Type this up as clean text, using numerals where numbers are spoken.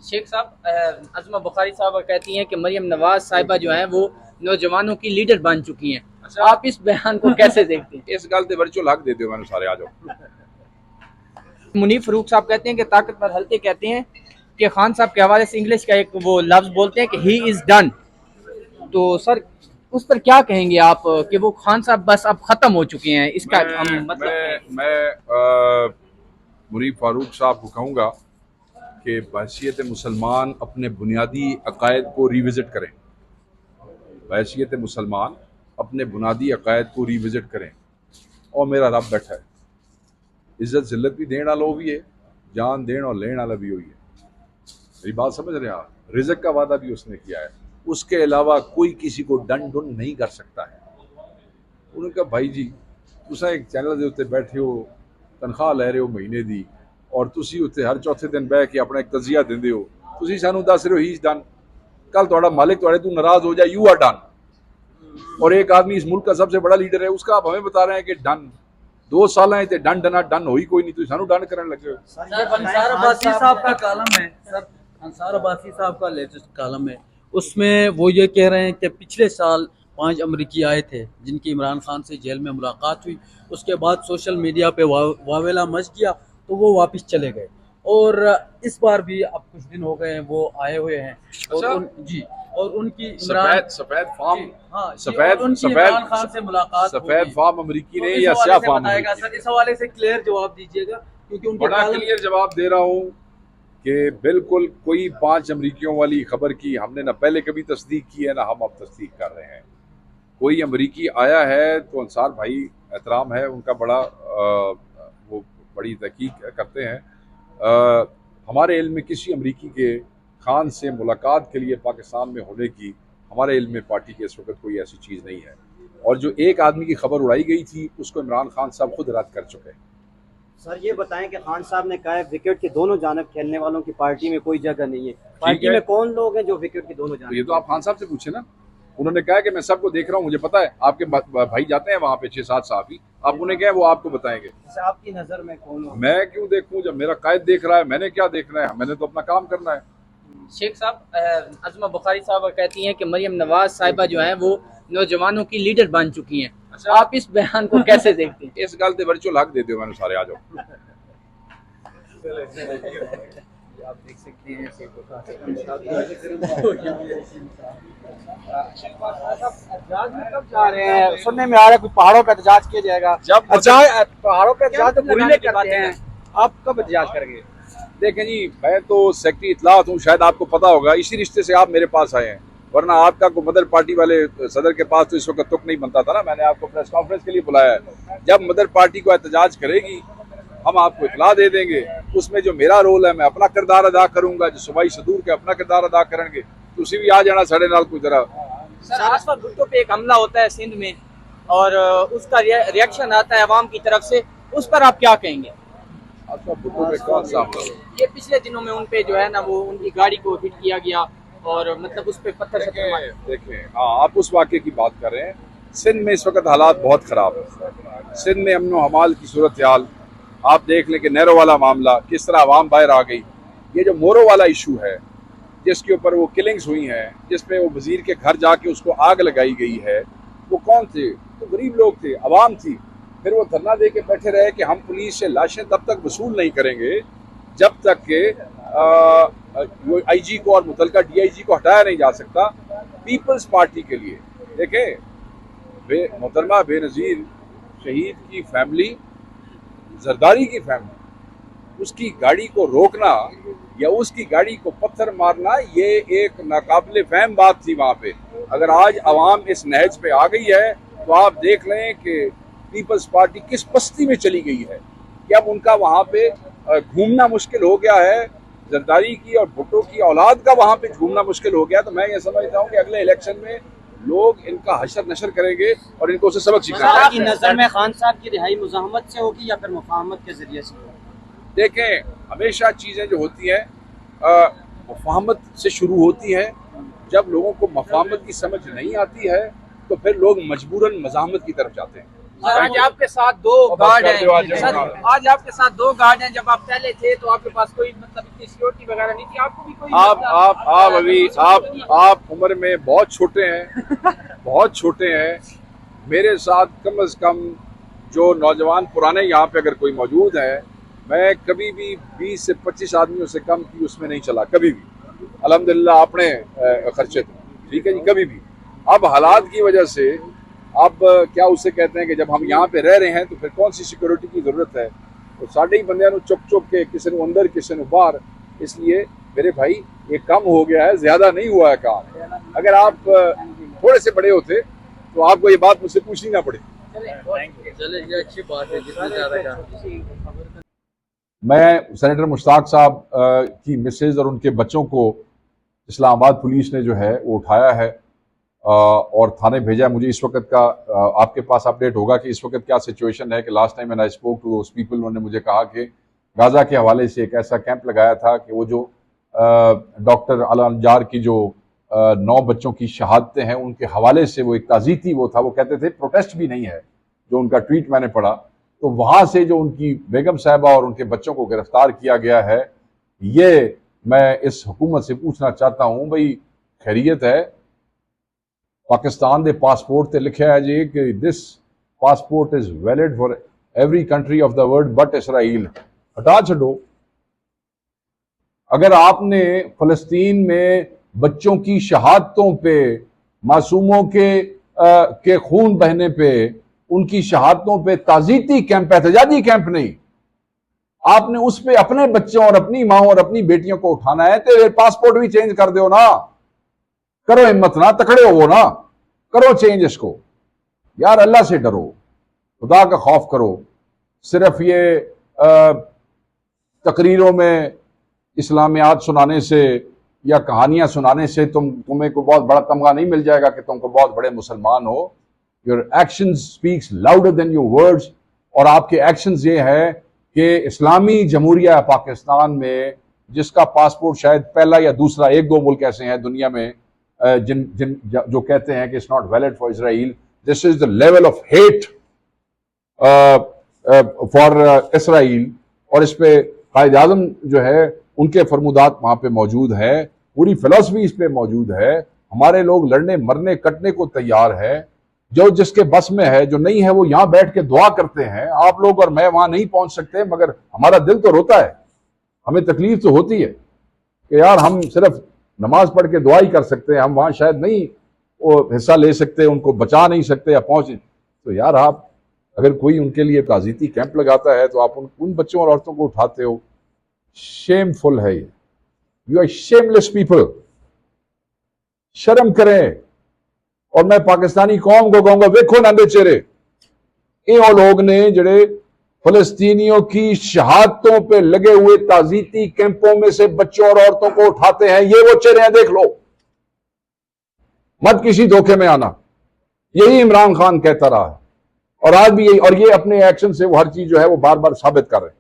शेख साहब, अज़मा बुखारी साहब कहती हैं कि मरियम नवाज साहिबा जो हैं वो नौजवानों की लीडर बन चुकी हैं। अच्छा, आप इस बयान को कैसे देखते हैं? इस गल ते वर्चुअल हक दे दियो मैंने सारे आ जाओ। मुनीफ फरूक साहब कहते हैं कि ताकतवर हल्के कहते हैं कि खान साहब के हवाले से इंग्लिश का एक वो लफ्ज बोलते हैं कि ही इज डन। तो सर, उस पर क्या कहेंगे आप कि वो खान साहब बस अब खत्म हो चुके हैं, इसका हम मैं मतलब मैं कहेंगे? मैं मुनीफ फारूक साहब को कहूँगा कि बहसीत मुसलमान अपने बुनियादी अकायद को रिविज़िट करें। बहसीत मुसलमान अपने बुनियादी अकायद को रिविज़िट करें। और मेरा रब बैठा है, इज्जत जिल्लत भी देने वाला भी है, जान देने और लेने वाला भी वही है। मेरी बात समझ रहे हैं आप? रिज़्क का वादा भी उसने किया है, उसके अलावा कोई किसी को डन डुन नहीं कर सकता है। उन्होंने कहा भाई जी तुसा एक चैनल के उत्ते बैठे हो, तनख्वाह लै रहे हो महीने की, और तुसी उत्ते हर चौथे दिन बह के अपना एक तजिया देंदे हो, तुसी सानू दस रहे हो ही इज डन। कल तुहाड़ा मालिक तुहाड़े तू नाराज हो जाए, यू आर डन। और एक आदमी इस मुल्क का सबसे बड़ा लीडर है, उसका आप हमें बता रहे हैं कि डन। 2 साल है ते डन डना डन हो ही कोई नहीं, तुम सानू डन करने लगे हो। सर अंसार अब्बासी साहब का कालम है, सर अंसार अब्बासी साहब का लेटेस्ट कालम है। उसमें वो ये कह रहे हैं कि पिछले साल 5 अमरीकी आए थे जिनकी इमरान खान से जेल में मुलाकात हुई। उसके बाद सोशल मीडिया पे वावेला मच गया तो वो वापस चले गए। और इस बार भी अब कुछ दिन हो गए हैं वो आए हुए हैं। और अच्छा, जी, और उनकी इमरान सफेद सफेद फार्म, जी, हाँ जी, सफेद और उनकी सफेद इमरान खान से मुलाकात सफेद होगी। फार्म अमरीकी तो ने इस या हवाले स्याह से फार्म बताएगा अमरीकी सर, ने? इस हवाले से क्लियर जवाब दीजिएगा क्योंकि उनके बड़ा कालम। क्लियर जवाब दे रहा हूँ कि बिल्कुल कोई 5 अमरीकियों वाली खबर की हमने ना पहले कभी तस्दीक की है, ना हम अब तस्दीक कर रहे हैं। कोई अमरीकी आया है तो अंसार भाई एहतराम है उनका बड़ा, वो बड़ी तहकीक करते हैं। हमारे इल्म में किसी अमरीकी के खान से मुलाकात के लिए पाकिस्तान में होने की हमारे इल्म में पार्टी के इस वक्त कोई ऐसी चीज़ नहीं है। और जो एक आदमी की खबर उड़ाई गई थी उसको इमरान खान साहब खुद रद्द कर चुके हैं। सर ये बताएं कि खान साहब ने कहा है विकेट के दोनों जानब खेलने वालों की पार्टी में कोई जगह नहीं है। पार्टी है, में कौन लोग हैं जो विकेट के दोनों तो ये जानब? तो आप खान साहब से पूछे ना। उन्होंने कहा कि मैं सबको देख रहा हूँ, मुझे पता है आपके भाई जाते हैं वहाँ पे 6-7 साहब, आप उन्हें क्या है वो आपको बताएंगे। जैसे आपकी नजर में कौन हो? मैं क्यों देखूं जब मेरा कायद देख रहा है? मैंने क्या देखना है? मैंने तो अपना काम करना है। शेख साहब, अज़मा बुखारी साहब कहती हैं कि मरियम नवाज साहिबा जो हैं वो नौजवानों की लीडर बन चुकी हैं। अच्छा, आप इस बयान को कैसे देखते हैं? इस गल ते वर्चुअल हक दे दियो मैंने सारे आ जाओ। आप देख सकते हैं कब जा रहे हैं? सुनने में आ रहा है कुछ पहाड़ों पे एहतजाज किया जाएगा। जब पहाड़ों पे एहतजाज तो बुरीले करते हैं, आप कब एहतजाज करेंगे? देखें जी, मैं तो सेक्रेटरी इत्तलात हूँ, शायद आपको पता होगा, इसी रिश्ते से आप मेरे पास आए हैं, वरना आपका को मदर पार्टी वाले सदर के पास तो इस वक्त तुक नहीं बनता था ना। मैंने आपको प्रेस कॉन्फ्रेंस के लिए बुलाया है। जब मदर पार्टी को एहतजाज करेगी हम आपको इत्तला दे देंगे। उसमें जो मेरा रोल है मैं अपना किरदार अदा करूंगा, जो सूबाई सदूर के अपना किरदार अदा करेंगे। तुसी भी आ जाना साढ़े नाल कोई जरा। सर, आसफा भुट्टो पे एक हमला होता है सिंध में और उसका रिएक्शन आता है अवाम की तरफ से, उस पर आप क्या कहेंगे? आपका भुट्टो में कौन सा हमला? ये पिछले दिनों में उन पे जो है ना वो उनकी गाड़ी को हिट किया गया और मतलब उस पे पत्थर शत्थर मारे। देखें, हाँ आप उस वाक़े की बात कर रहे हैं। सिंध में इस वक्त हालात बहुत ख़राब है। सिंध में अमन व अमाल की सूरत हाल आप देख लें कि नहरों वाला मामला किस तरह आवाम बाहर आ गई। ये जो मोरो वाला इशू है जिसके ऊपर वो किलिंग्स हुई हैं, जिसपे वो वजीर के घर जाके उसको आग लगाई गई है, वो कौन थे? तो गरीब लोग थे, आवाम थी। फिर वो धरना दे के बैठे रहे कि हम पुलिस से लाशें तब तक वसूल नहीं करेंगे जब तक के वो आईजी को और मुतलका डीआईजी को हटाया नहीं जा सकता। पीपल्स पार्टी के लिए देखें, मोहतरमा बेनज़ीर शहीद की फैमिली, जरदारी की फैमिली, उसकी गाड़ी को रोकना या उसकी गाड़ी को पत्थर मारना ये एक नाकाबिले फहम बात थी वहाँ पे। अगर आज अवाम इस नहज पे आ गई है तो आप देख लें कि पीपल्स पार्टी किस बस्ती में चली गई है कि अब उनका वहाँ पे घूमना मुश्किल हो गया है। जरदारी की और भुट्टो की औलाद का वहाँ पे घूमना मुश्किल हो गया। तो मैं ये समझता हूँ कि अगले इलेक्शन में लोग इनका हशर नशर करेंगे और इनको उससे सबक सीखना सर आपकी नजर में खान साहब की रिहाई मुज़ाहमत से होगी या फिर मुफाहमत के जरिए से होगी? देखें, हमेशा चीज़ें जो होती हैं मुफाहमत से शुरू होती हैं। जब लोगों को मुफाहमत की समझ नहीं आती है तो फिर लोग मजबूरन मज़ाहमत की तरफ जाते हैं। आज आपके साथ दो गार्ड हैं सर, आज आपके साथ दो गार्ड हैं। जब आप पहले थे तो आपके पास कोई मतलब इतनी सिक्योरिटी वगैरह नहीं थी, आपको भी कोई आप अभी आप उम्र में बहुत छोटे हैं, बहुत छोटे हैं। मेरे साथ कम से कम जो नौजवान पुराने यहाँ पे अगर कोई मौजूद है, मैं कभी भी 20 से 25 आदमियों से कम की उसमें नहीं चला, कभी भी, अल्हम्दुलिल्लाह अपने खर्चे थे, ठीक है जी, कभी भी। अब हालात की वजह से अब क्या उसे कहते हैं कि जब हम यहाँ पे रह रहे हैं तो फिर कौन सी सिक्योरिटी की ज़रूरत है। तो साढ़े ही बंदे चुप चुप के किसी ने अंदर किसी ने बाहर, इसलिए मेरे भाई ये कम हो गया है, ज़्यादा नहीं हुआ है काम। अगर आप थोड़े से बड़े होते तो आपको ये बात मुझसे पूछनी ना पड़े। चलिए ये अच्छी बात है, जितना ज़्यादा मैं सेनेटर मुश्ताक साहब की मिसेज और उनके बच्चों को इस्लामाबाद पुलिस ने जो है वो उठाया है और थाने भेजा है। मुझे इस वक्त का आपके पास अपडेट होगा कि इस वक्त क्या सिचुएशन है। कि last time I spoke to those people, उन्होंने मुझे कहा कि गाज़ा के हवाले से एक ऐसा कैंप लगाया था कि वो जो डॉक्टर अल-अंजार की जो 9 बच्चों की शहादतें हैं उनके हवाले से वो एक ताज़ीती वो था। वो कहते थे प्रोटेस्ट भी नहीं है, जो उनका ट्वीट मैंने पढ़ा, तो वहाँ से जो उनकी बेगम साहिबा और उनके बच्चों को गिरफ्तार किया गया है, ये मैं इस हुकूमत से पूछना चाहता हूँ, भाई खैरियत है? पाकिस्तान दे पासपोर्ट ते लिखा है जी कि this passport is valid for every country of the world but Israel. हटा छो। अगर आपने फलस्तीन में बच्चों की शहादतों पे, मासूमों के खून बहने पे, उनकी शहादतों पे ताज़ीती कैंप, एहतजाजी कैंप नहीं, आपने उस पे अपने बच्चों और अपनी माँ और अपनी बेटियों को उठाना है तो पासपोर्ट भी चेंज कर दो ना। करो हिम्मत ना, तकड़े हो ना, करो चेंज इसको यार। अल्लाह से डरो, खुदा का खौफ करो। सिर्फ ये तकरीरों में इस्लामियात सुनाने से या कहानियां सुनाने से तुम्हें को बहुत बड़ा तमगा नहीं मिल जाएगा कि तुमको बहुत बड़े मुसलमान हो। Your actions speaks louder than your words. और आपके एक्शंस ये है कि इस्लामी जमहूरिया पाकिस्तान में, जिसका पासपोर्ट शायद पहला या दूसरा, 1-2 मुल्क ऐसे हैं दुनिया में जिन जो कहते हैं कि it's not valid for Israel. This is the level of hate for Israel. और इस पे कायद आज़म जो है उनके फरमुदात वहां पे मौजूद है, पूरी फिलॉसफी इस पे मौजूद है। हमारे लोग लड़ने मरने कटने को तैयार है। जो जिसके बस में है, जो नहीं है, वो यहाँ बैठ के दुआ करते हैं। आप लोग और मैं वहां नहीं पहुंच सकते, मगर हमारा दिल तो रोता है, हमें तकलीफ तो होती है कि यार हम सिर्फ नमाज पढ़ के दुआ ही कर सकते हैं, हम वहां शायद नहीं वो हिस्सा ले सकते, उनको बचा नहीं सकते या पहुंच। तो यार आप अगर कोई उनके लिए ताज़ीती कैंप लगाता है तो आप उन बच्चों और औरतों को उठाते हो। शेमफुल है ये। You are shameless people. शर्म करें। और मैं पाकिस्तानी कौम को कहूंगा, देखो नंदे चेहरे, इन लोग ने जड़े फलस्तीनियों की शहादतों पे लगे हुए ताज़ीती कैंपों में से बच्चों और औरतों को उठाते हैं, ये वो चेहरे हैं, देख लो। मत किसी धोखे में आना। यही इमरान खान कहता रहा है और आज भी यही, और ये अपने एक्शन से वो हर चीज जो है वो बार बार साबित कर रहे हैं।